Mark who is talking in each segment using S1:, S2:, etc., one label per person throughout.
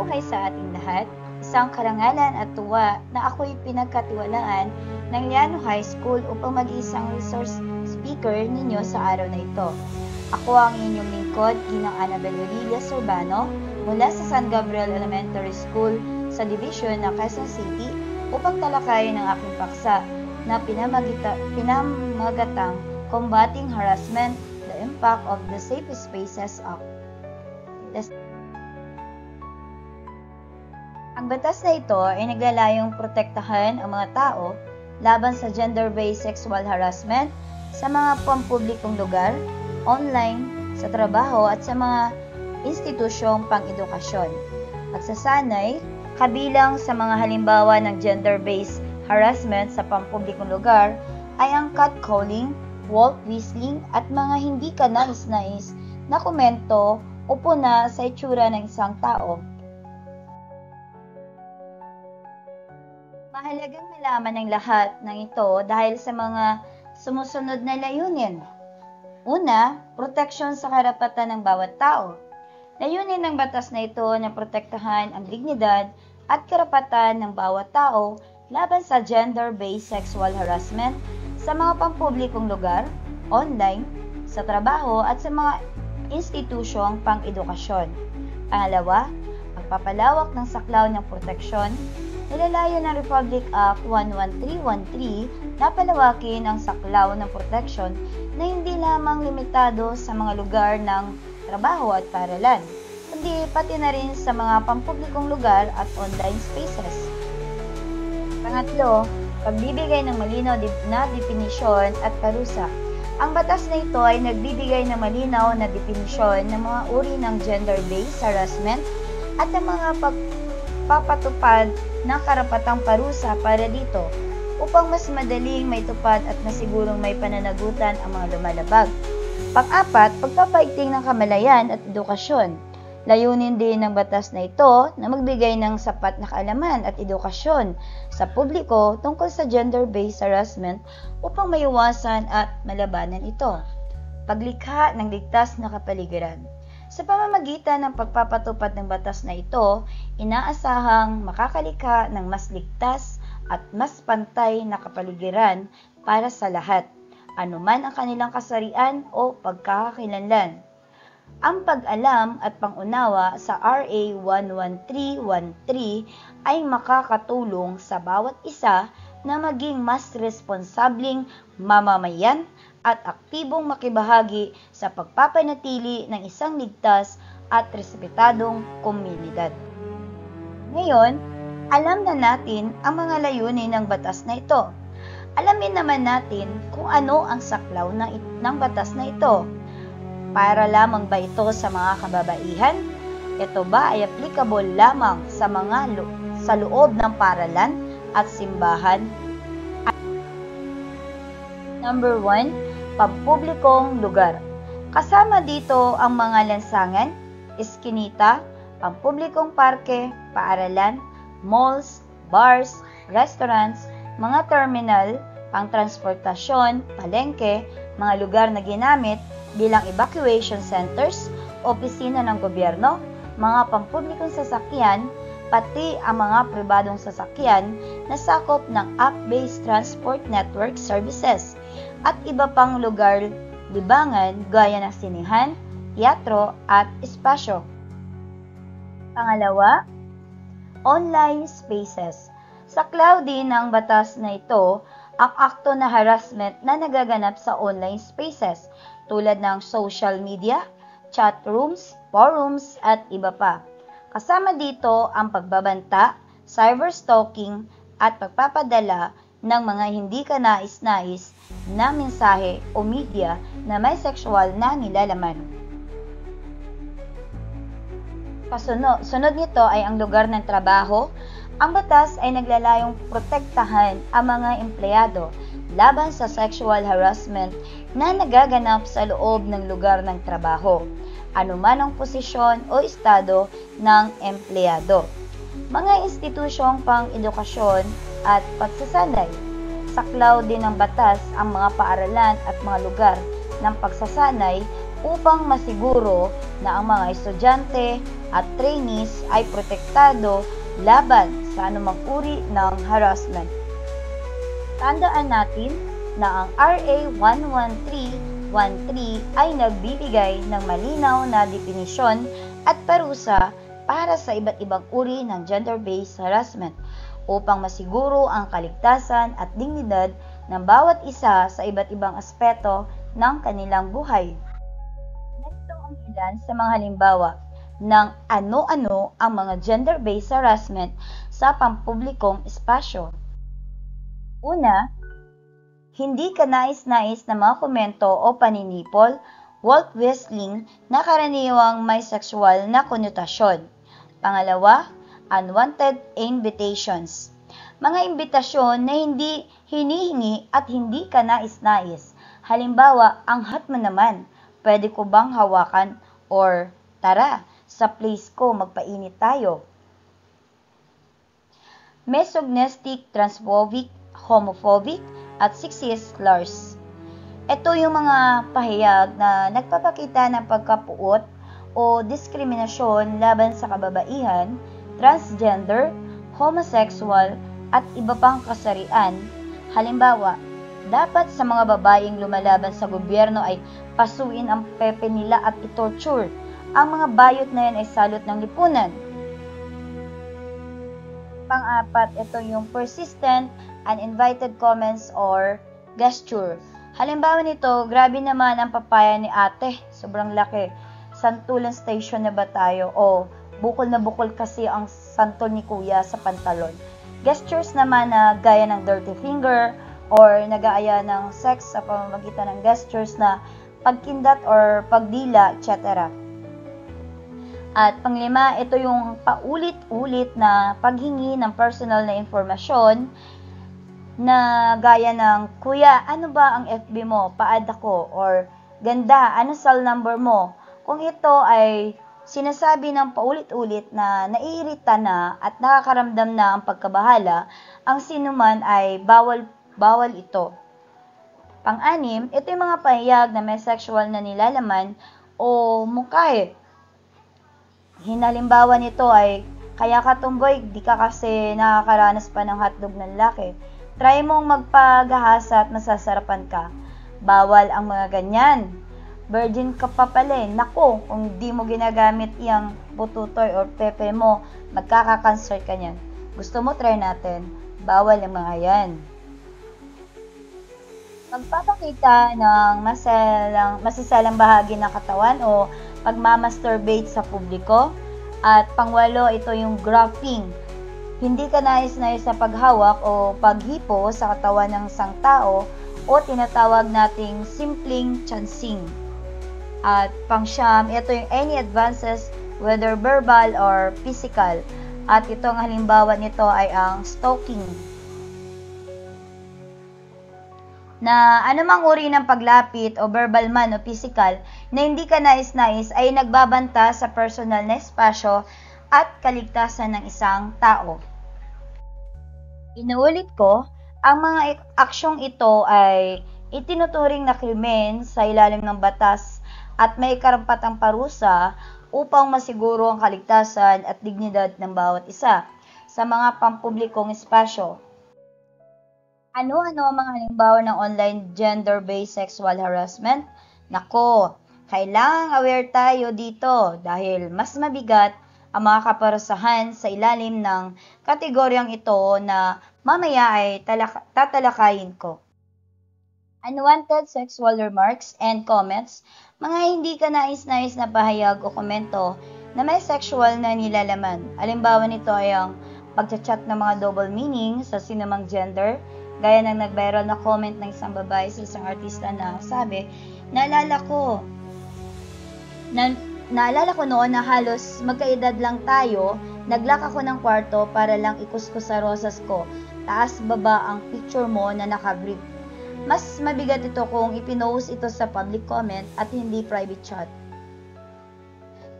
S1: Mabuhay sa ating lahat. Isang karangalan at tuwa na ako'y pinagkatiwalaan ng Liano High School upang maging isang resource speaker ninyo sa araw na ito. Ako ang inyong lingkod, Ginang Annabel Rodriguez Urbano, mula sa San Gabriel Elementary School sa Division ng Quezon City upang talakayin ang aking paksa na pinamagatang Combating Harassment, the Impact of the Safe Spaces Act. Ang batas na ito ay naglalayong protektahan ang mga tao laban sa gender-based sexual harassment sa mga pampublikong lugar, online, sa trabaho at sa mga institusyong pang-edukasyon. At sa sanay, kabilang sa mga halimbawa ng gender-based harassment sa pampublikong lugar ay ang catcalling, wolf whistling at mga hindi kanais-nais na komento o puna sa itsura ng isang tao. Mahalagang malaman ng lahat ng ito dahil sa mga sumusunod na layunin. Una, proteksyon sa karapatan ng bawat tao. Layunin ng batas na ito na protektahan ang dignidad at karapatan ng bawat tao laban sa gender-based sexual harassment sa mga pampublikong lugar, online, sa trabaho at sa mga institusyong pang-edukasyon. Pangalawa, pagpapalawak ng saklaw ng proteksyon. Nilalayo ng Republic Act 11313 na palawakin ang saklaw ng proteksyon na hindi lamang limitado sa mga lugar ng trabaho at paaralan, kundi pati na rin sa mga pampublikong lugar at online spaces. Pangatlo, pagbibigay ng malinaw na definisyon at parusa. Ang batas na ito ay nagbibigay ng malinaw na definisyon ng mga uri ng gender-based harassment at ng mga pagpapatupad ng karapatang parusa para dito upang mas madaling may tupad at masigurong may pananagutan ang mga lumalabag. Pang-apat, pagpapaigting ng kamalayan at edukasyon. Layunin din ng batas na ito na magbigay ng sapat na kaalaman at edukasyon sa publiko tungkol sa gender-based harassment upang maiwasan at malabanan ito. Paglikha ng ligtas na kapaligiran. Sa pamamagitan ng pagpapatupad ng batas na ito, inaasahang makakalikha ng mas ligtas at mas pantay na kapaligiran para sa lahat, anuman ang kanilang kasarian o pagkakakilanlan. Ang pag-alam at pangunawa sa RA 11313 ay makakatulong sa bawat isa na maging mas responsabling mamamayan at aktibong makibahagi sa pagpapanatili ng isang ligtas at respetadong komunidad. Ngayon, alam na natin ang mga layunin ng batas na ito. Alamin naman natin kung ano ang saklaw ng batas na ito. Para lamang ba ito sa mga kababaihan? Ito ba ay applicable lamang sa sa loob ng paaralan at simbahan? Number 1, pampublikong lugar. Kasama dito ang mga lansangan, eskinita, pampublikong parke, paaralan, malls, bars, restaurants, mga terminal, pangtransportasyon, palengke, mga lugar na ginamit bilang evacuation centers, opisina ng gobyerno, mga pampublikong sasakyan, pati ang mga pribadong sasakyan na sakop ng app-based transport network services at iba pang lugar libangan gaya ng sinihan, teatro at espasyo. Pangalawa, online spaces. Saklaw din ng batas na ito ang akto na harassment na nagaganap sa online spaces tulad ng social media, chat rooms, forums at iba pa. Kasama dito ang pagbabanta, cyberstalking at pagpapadala ng mga hindi kanais-nais na mensahe o media na may sexual na nilalaman. Sunod nito ay ang lugar ng trabaho. Ang batas ay naglalayong protektahan ang mga empleyado laban sa sexual harassment na nagaganap sa loob ng lugar ng trabaho, anuman ang posisyon o estado ng empleyado. Mga institusyong pang-edukasyon at pagsasanay. Saklaw din ng batas ang mga paaralan at mga lugar ng pagsasanay upang masiguro na ang mga estudyante at trainees ay protektado laban sa anumang uri ng harassment. Tandaan natin na ang RA 11313 ay nagbibigay ng malinaw na definisyon at parusa para sa iba't ibang uri ng gender-based harassment upang masiguro ang kaligtasan at dignidad ng bawat isa sa iba't ibang aspeto ng kanilang buhay. Narito ang ilan sa mga halimbawa ng ano-ano ang mga gender-based harassment sa pampublikong espasyo. Una, hindi kanais-nais na mga komento o paninipol, word whistling na karaniwang may sexual na konotasyon. Pangalawa, unwanted invitations. Mga imbitasyon na hindi hinihingi at hindi kanais-nais. Halimbawa, anghat mo naman, pwede ko bang hawakan? Or, tara, sa place ko magpainit tayo. Misogynistic, transphobic, homophobic, at sexist slurs. Ito yung mga pahayag na nagpapakita ng pagkapuot o diskriminasyon laban sa kababaihan, transgender, homosexual, at iba pang kasarian. Halimbawa, dapat sa mga babaeng lumalaban sa gobyerno ay pasuin ang pepe nila at itorture. Ang mga bayot na yan ay salot ng lipunan. Pang-apat, ito yung persistent, uninvited comments or gesture. Halimbawa nito, grabe naman ang papaya ni ate, sobrang laki. Santulan station na ba tayo? O bukol na bukol kasi ang santol ni kuya sa pantalon. Gestures naman na gaya ng dirty finger or nag-aaya ng sex sa pamamagitan ng gestures na pagkindat or pagdila, etc. At panglima, ito yung paulit-ulit na paghingi ng personal na informasyon na gaya ng, kuya, ano ba ang FB mo? Pa-add ako. Or, ganda, ano cell number mo? Kung ito ay sinasabi ng paulit-ulit na naiirita na at nakakaramdam na ang pagkabahala, ang sinuman ay bawal ito. Pang-anim, ito yung mga pahayag na may sexual na nilalaman o mungkahi. Hinalimbawa nito ay, kaya ka tumboy, di ka kasi nakakaranas pa ng hotdog ng laki. Try mong magpagahasa at masasarapan ka. Bawal ang mga ganyan. Virgin ka pa pala eh. Naku, kung di mo ginagamit yung bututoy or pepe mo, magkaka-cancer ka niyan. Gusto mo try natin? Bawal ang mga yan. Pagpapakita ng masiselang bahagi ng katawan o pagmamasturbate sa publiko. At pangwalo, ito yung grafting. Hindi ka nais-nais sa paghawak o paghipo sa katawan ng isang tao o tinatawag nating simpleng chancing. At pangsyam, ito yung any advances whether verbal or physical. At itong halimbawa nito ay ang stalking. Na anumang uri ng paglapit o verbal man o physical na hindi ka nais-nais ay nagbabanta sa personal na espasyo at kaligtasan ng isang tao. Inuulit ko, ang mga aksyong ito ay itinuturing na krimen sa ilalim ng batas at may karampatang parusa upang masiguro ang kaligtasan at dignidad ng bawat isa sa mga pampublikong espasyo. Ano-ano ang mga halimbawa ng online gender-based sexual harassment? Nako, kailangang aware tayo dito dahil mas mabigat ang mga kaparusahan sa ilalim ng kategoryang ito na mamaya ay tatalakayin ko. Unwanted sexual remarks and comments, mga hindi ka nais-nais na pahayag o komento na may sexual na nilalaman. Halimbawa nito ay ang pagchat-chat ng mga double meaning sa sinumang gender, gaya ng nag-viral na comment ng isang babae sa isang artista na sabi, naalala ko noon na halos magkaedad lang tayo, nag-lock ako ng kwarto para lang ikuskus sa rosas ko, taas baba ang picture mo na nakagrip. Mas mabigat ito kung ipinost ito sa public comment at hindi private chat.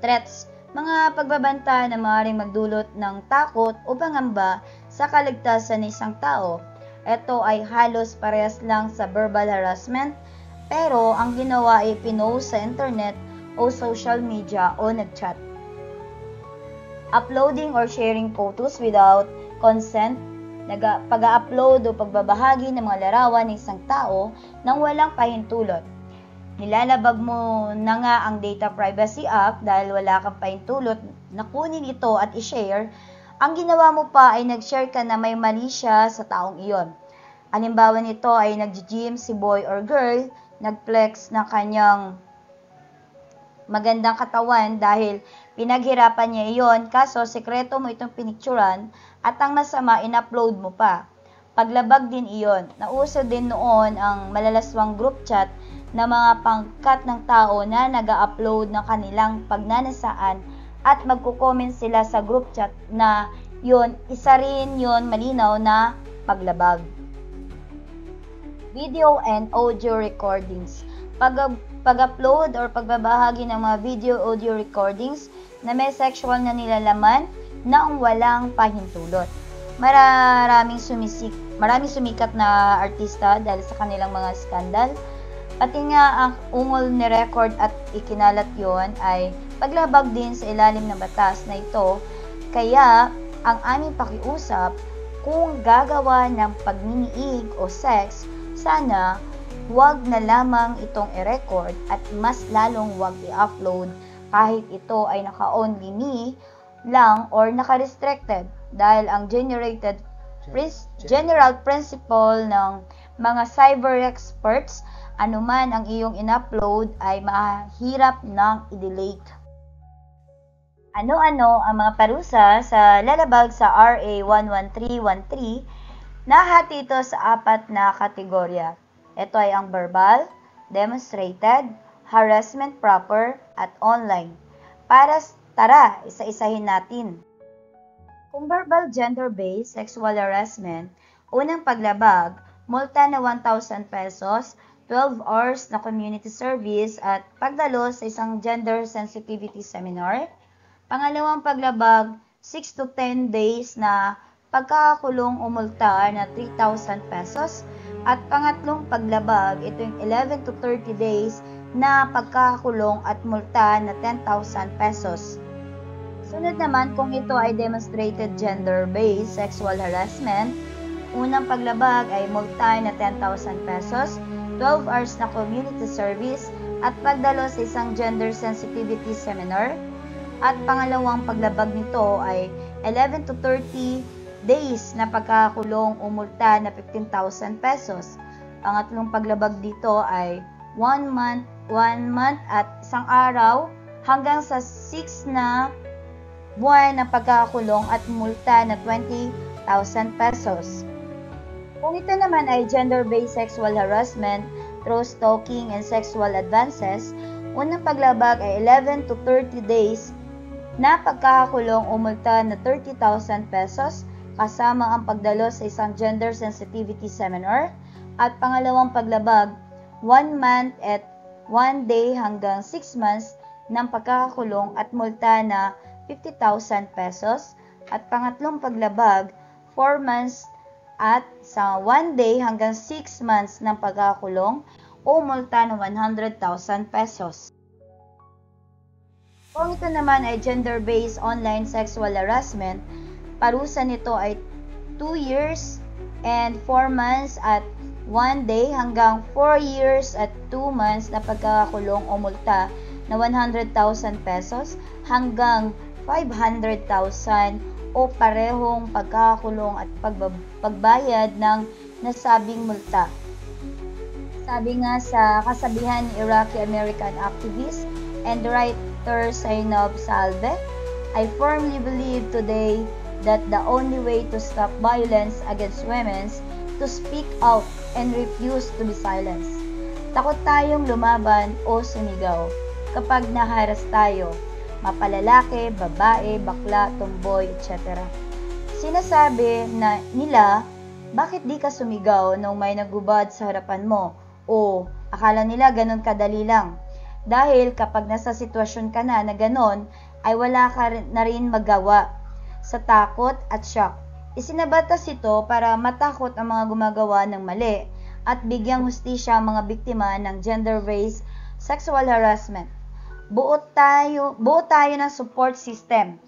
S1: Threats, mga pagbabanta na maaaring magdulot ng takot o pangamba sa kaligtasan ng isang tao. Ito ay halos parehas lang sa verbal harassment, pero ang ginawa ay pinost sa internet o social media o nag-chat. Uploading or sharing photos without consent, pag-upload o pagbabahagi ng mga larawan ng isang tao nang walang pahintulot. Nilalabag mo na nga ang Data Privacy Act dahil wala kang pahintulot na kunin ito at i-share. Ang ginawa mo pa ay nag-share ka na may mali siya sa taong iyon. Halimbawa nito ay nag-gym si boy or girl, nag-flex ng kanyang magandang katawan dahil pinaghirapan niya iyon, kaso sekreto mo itong pinicturan at ang masama in-upload mo pa. Paglabag din iyon. Nauso din noon ang malalaswang group chat na mga pangkat ng tao na nag-upload ng kanilang pagnanasaan at magko-comment sila sa group chat na yun, isa rin yun malinaw na paglabag. Video and audio recordings. Pag-upload or pagbabahagi ng mga video audio recordings na may sexual na nilalaman na walang pahintulot. Maraming sumikat na artista dahil sa kanilang mga skandal. Pati nga ang ungol ni record at ikinalat yon ay paglabag din sa ilalim ng batas na ito. Kaya ang aming pakiusap, kung gagawa ng pagminiig o sex, sana huwag na lamang itong i-record at mas lalong huwag i-upload kahit ito ay naka-only me lang or naka-restricted dahil ang general principle ng mga cyber experts, anuman ang iyong in-upload ay mahirap nang i-delete. Ano-ano ang mga parusa sa lalabag sa RA 11313? Nahati ito sa 4 na kategorya. Ito ay ang verbal, demonstrated, harassment proper, at online. Tara, isa-isahin natin. Kung verbal gender-based sexual harassment, unang paglabag, multa na 1,000 pesos, 12 hours na community service at pagdalo sa isang gender sensitivity seminar. Pangalawang paglabag, 6 to 10 days na pagkakakulong o multa na 3,000 pesos. At pangatlong paglabag, ito yung 11 to 30 days na pagkakakulong at multa na 10,000 pesos. Sunod naman kung ito ay demonstrated gender-based sexual harassment, unang paglabag ay multa na 10,000 pesos, 12 hours na community service, at pagdalo sa isang gender sensitivity seminar. At pangalawang paglabag nito ay 11 to 30 days na pagkakakulong o multa na 15,000 pesos. Pangatlong paglabag dito ay 1 month at isang araw hanggang sa 6 na buwan na pagkakakulong at multa na 20,000 pesos. Kung ito naman ay gender-based sexual harassment through stalking and sexual advances, unang paglabag ay 11 to 30 days na pagkakakulong o multa na 30,000 pesos kasama ang pagdalo sa isang gender sensitivity seminar. At pangalawang paglabag, 1 month at 1 day hanggang 6 months ng pagkakakulong at multa na 50,000 pesos. At pangatlong paglabag, 4 months at sa 1 day hanggang 6 months ng pagkakakulong o multa na 100,000 pesos. Kung ito naman ay gender-based online sexual harassment, parusa nito ay 2 years and 4 months at 1 day hanggang 4 years at 2 months na pagkakakulong o multa na 100,000 pesos hanggang 500,000 o parehong pagkakakulong at pagbayad ng nasabing multa. Sabi nga sa kasabihan ni Iraqi-American activist and writer Zainab Salve, I firmly believe today that the only way to stop violence against women is to speak out and refuse to be silenced. Takot tayong lumaban o sumigaw kapag naharas tayo, mapalalaki, babae, bakla, tomboy, etc. Sinasabi na nila, bakit di ka sumigaw nung may nagubad sa harapan mo? O akala nila ganun kadali lang. Dahil kapag nasa sitwasyon ka na ganon, ay wala ka na rin magawa. Sa takot at shock. Isinabatas ito para matakot ang mga gumagawa ng mali at bigyang hustisya ang mga biktima ng gender-based sexual harassment. buo tayo ng support system.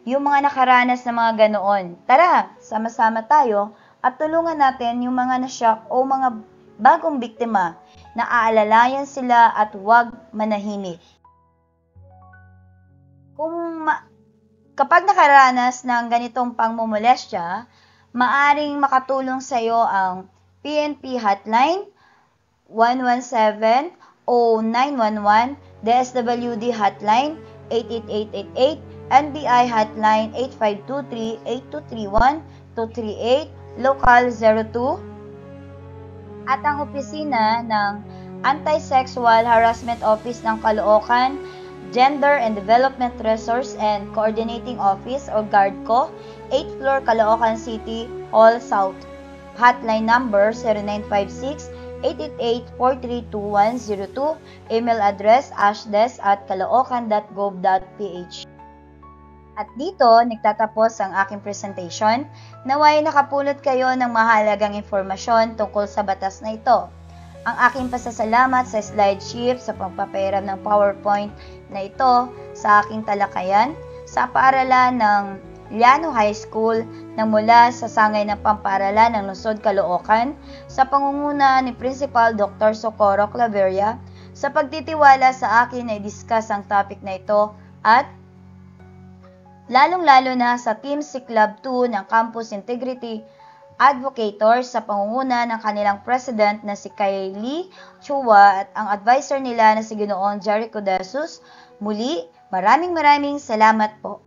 S1: Yung mga nakaranas ng mga ganoon. Tara, sama-sama tayo at tulungan natin yung mga nashock o mga bagong biktima na aalalayan sila at huwag manahimik. Kapag nakaranas ng ganitong pangmumolestya, maaring makatulong sa iyo ang PNP Hotline 117 o 911, DSWD Hotline 88888, NBI Hotline 8523-8231-238, Local 02, at ang opisina ng Anti-Sexual Harassment Office ng Caloocan, Gender and Development Resource and Coordinating Office o GARDCO, 8th floor Caloocan City Hall South. Hotline number 0956-888-432-102. Email address ashdes@caloocan.gov.ph. At dito, nagtatapos ang aking presentation. Naway nakapulot kayo ng mahalagang informasyon tungkol sa batas na ito. Ang aking pasasalamat sa SlideShip sa pagpapahiram ng PowerPoint na ito sa aking talakayan sa paaralan ng Liano High School na mula sa sangay ng pamparalan ng Lungsod Caloocan sa pangunguna ni Principal Dr. Socorro Claveria sa pagtitiwala sa akin na i-discuss ang topic na ito at lalong-lalo na sa Team Club 2 ng Campus Integrity Advocators sa pangunguna ng kanilang president na si Kylie Chua at ang advisor nila na si Ginoong Jericho De Jesus. Muli, maraming salamat po.